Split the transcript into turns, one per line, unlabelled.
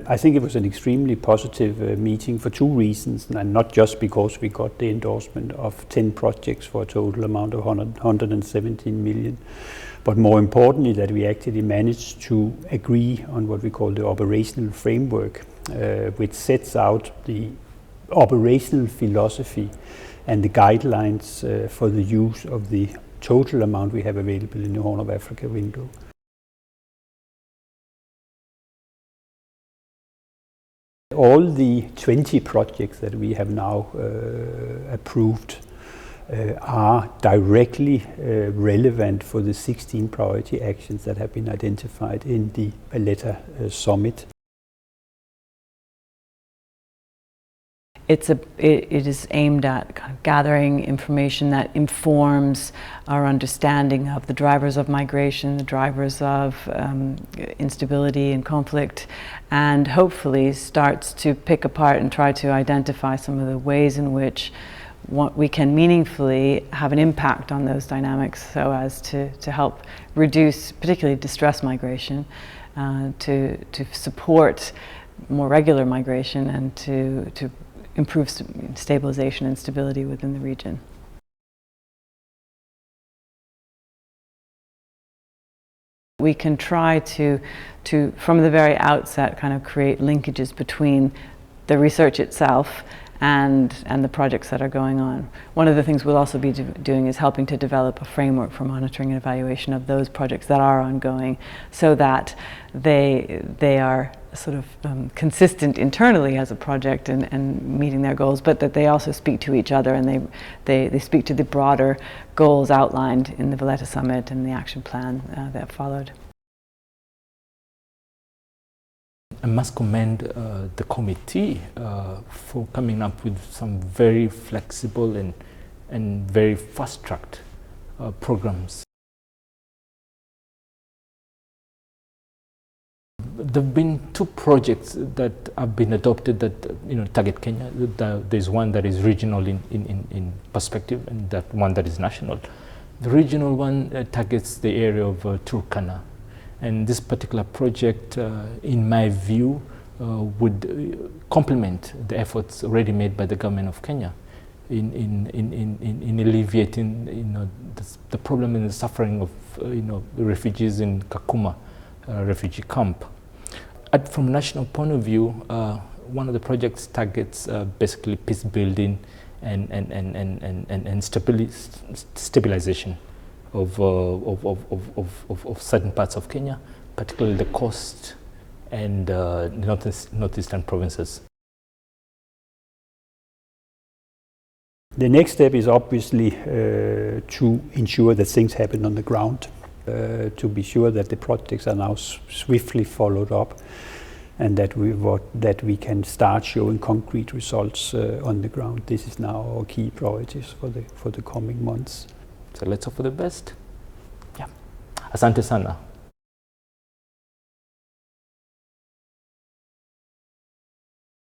I think it was an extremely positive meeting for two reasons, and not just because we got the endorsement of 10 projects for a total amount of 117 million, but more importantly that we actually managed to agree on what we call the operational framework, which sets out the operational philosophy and the guidelines for the use of the total amount we have available in the Horn of Africa window. All the 20 projects that we have now approved are directly relevant for the 16 priority actions that have been identified in the Valletta summit.
It is aimed at kind of gathering information that informs our understanding of the drivers of migration, the drivers of instability and conflict, and hopefully starts to pick apart and try to identify some of the ways in which we can meaningfully have an impact on those dynamics so as to help reduce particularly distress migration, to support more regular migration, and to improve stabilization and stability within the region. We can try to from the very outset kind of create linkages between the research itself and the projects that are going on. One of the things we'll also be doing is helping to develop a framework for monitoring and evaluation of those projects that are ongoing, so that they are sort of consistent internally as a project and meeting their goals, but that they also speak to each other, and they speak to the broader goals outlined in the Valletta Summit and the action plan that followed.
I must commend the committee for coming up with some very flexible and very fast-tracked programs. There have been two projects that have been adopted that target Kenya. There's one that is regional in perspective, and that one that is national. The regional one targets the area of Turkana. And this particular project, in my view, would complement the efforts already made by the government of Kenya in alleviating, the problem and the suffering of, the refugees in Kakuma refugee camp. From a national point of view, one of the projects targets basically peace building and stabilization of certain parts of Kenya, particularly the coast and northeastern provinces.
The next step is obviously to ensure that things happen on the ground, to be sure that the projects are now swiftly followed up, and that we can start showing concrete results on the ground. This is now our key priorities for the coming months.
So let's hope for the best. Yeah. Asante sana.